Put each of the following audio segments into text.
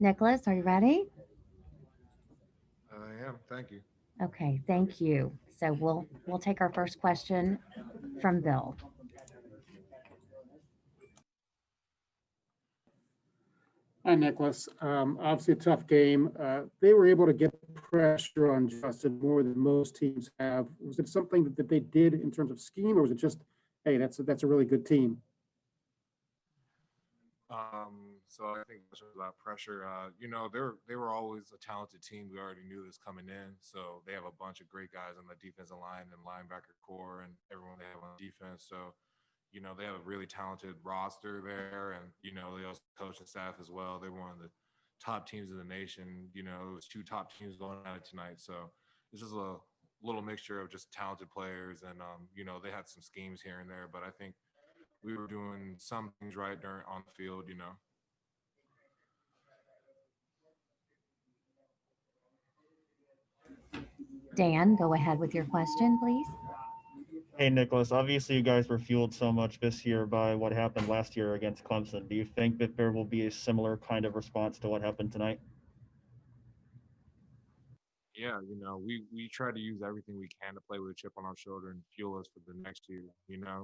Nicholas, are you ready? I am. Thank you. Okay, thank you. So we'll take our first question from Bill. Hi, Nicholas. Obviously a tough game. They were able to get pressure on Justin more than most teams have. Was it something that they did in terms of scheme, or was it just, hey, that's a really good team? So I think this was about pressure. They were always a talented team. We already knew this coming in. So they have a bunch of great guys on the defensive line and linebacker core and everyone they have on defense. So, they have a really talented roster there, and they also coaching staff as well. They were one of the top teams in the nation. It was two top teams going at it tonight. So this is a little mixture of just talented players, and they had some schemes here and there, but I think we were doing some things right during on the field. Dan, go ahead with your question, please. Hey, Nicholas, obviously you guys were fueled so much this year by what happened last year against Clemson. Do you think that there will be a similar kind of response to what happened tonight? Yeah, we try to use everything we can to play with a chip on our shoulder and fuel us for the next year.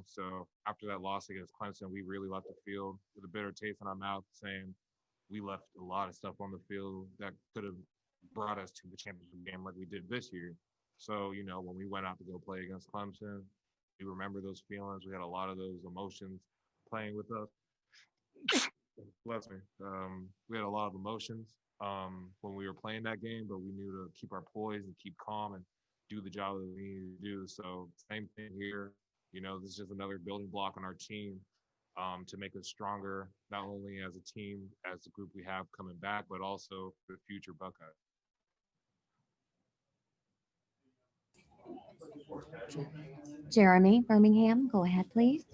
So after that loss against Clemson, we really left the field with a bitter taste in our mouth, saying we left a lot of stuff on the field that could have brought us to the championship game like we did this year. So, when we went out to go play against Clemson, we remember those feelings. We had a lot of those emotions playing with us. Bless me. We had a lot of emotions when we were playing that game, but we knew to keep our poise and keep calm and do the job that we needed to do. So same thing here. This is just another building block on our team to make us stronger, not only as a team, as the group we have coming back, but also for the future Buckeyes. Jeremy Birmingham, go ahead, please.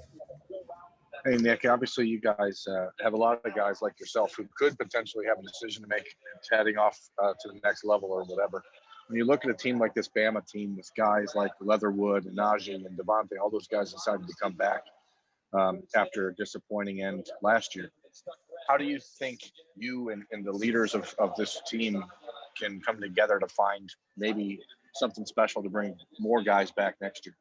Hey, Nick, obviously you guys have a lot of guys like yourself who could potentially have a decision to make heading off to the next level or whatever. When you look at a team like this Bama team with guys like Leatherwood and Najee and Devontae, all those guys decided to come back after a disappointing end last year. How do you think you and the leaders of this team can come together to find maybe something special to bring more guys back next year?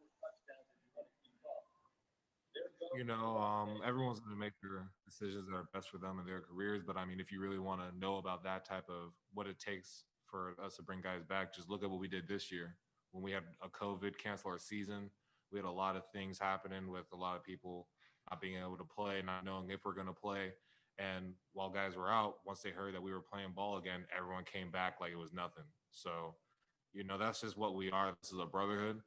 Everyone's going to make their decisions that are best for them and their careers. But I mean, if you really want to know about that type of what it takes for us to bring guys back, just look at what we did this year. When we had a COVID cancel our season, we had a lot of things happening with a lot of people not being able to play, not knowing if we're going to play. And while guys were out, once they heard that we were playing ball again, everyone came back like it was nothing. So, that's just what we are. This is a brotherhood.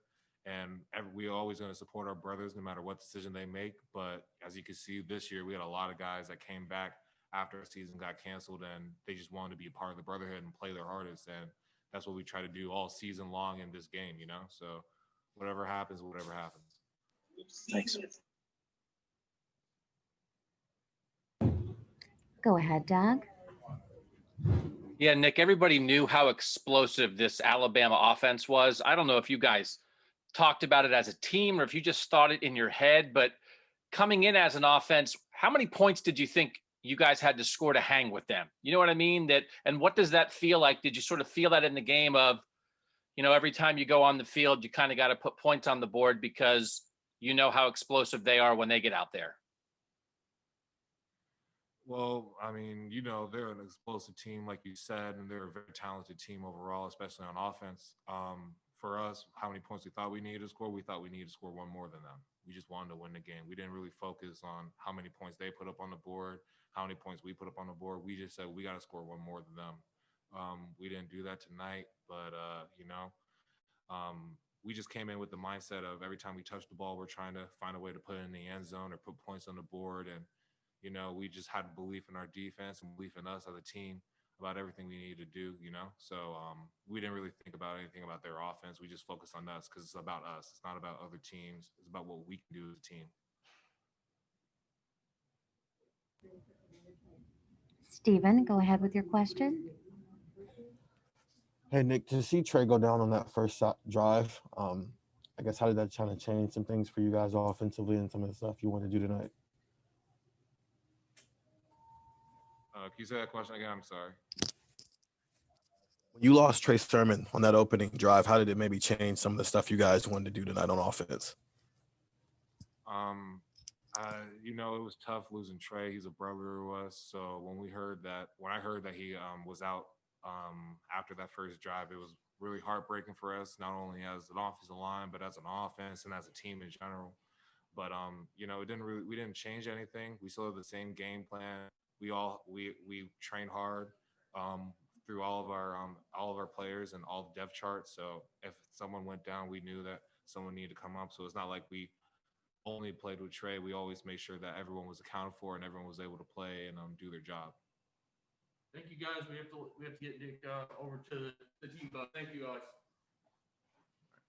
And we're always going to support our brothers no matter what decision they make. But as you can see this year, we had a lot of guys that came back after the season got canceled, and they just wanted to be a part of the brotherhood and play their hardest. And that's what we try to do all season long in this game. So whatever happens, whatever happens. Thanks. Go ahead, Doug. Yeah, Nick, everybody knew how explosive this Alabama offense was. I don't know if you guys talked about it as a team or if you just thought it in your head, but coming in as an offense, how many points did you think you guys had to score to hang with them? You know what I mean? And what does that feel like? Did you sort of feel that in the game of, every time you go on the field, you kind of got to put points on the board because you know how explosive they are when they get out there? Well, I mean, they're an explosive team, like you said, and they're a very talented team overall, especially on offense. For us, how many points we thought we needed to score, we thought we needed to score one more than them. We just wanted to win the game. We didn't really focus on how many points they put up on the board, how many points we put up on the board. We just said we got to score one more than them. We didn't do that tonight, but, we just came in with the mindset of every time we touch the ball, we're trying to find a way to put it in the end zone or put points on the board. And, we just had belief in our defense and belief in us as a team about everything we needed to do, So we didn't really think about anything about their offense. We just focused on us because it's about us. It's not about other teams. It's about what we can do as a team. Stephen, go ahead with your question. Hey, Nick, to see Trey go down on that first drive, I guess how did that kind of change some things for you guys offensively and some of the stuff you want to do tonight? Can you say that question again? I'm sorry. When you lost Tre Turners on that opening drive, how did it maybe change some of the stuff you guys wanted to do tonight on offense? It was tough losing Tre. He's a brother to us. So when I heard that he was out after that first drive, it was really heartbreaking for us, not only as an offensive line, but as an offense and as a team in general. But we didn't change anything. We still have the same game plan. We trained hard through all of our players and all the depth charts. So if someone went down, we knew that someone needed to come up. So it's not like we only played with Tre. We always made sure that everyone was accounted for and everyone was able to play and do their job. Thank you guys. We have to get Nick over to the team bus. Thank you guys.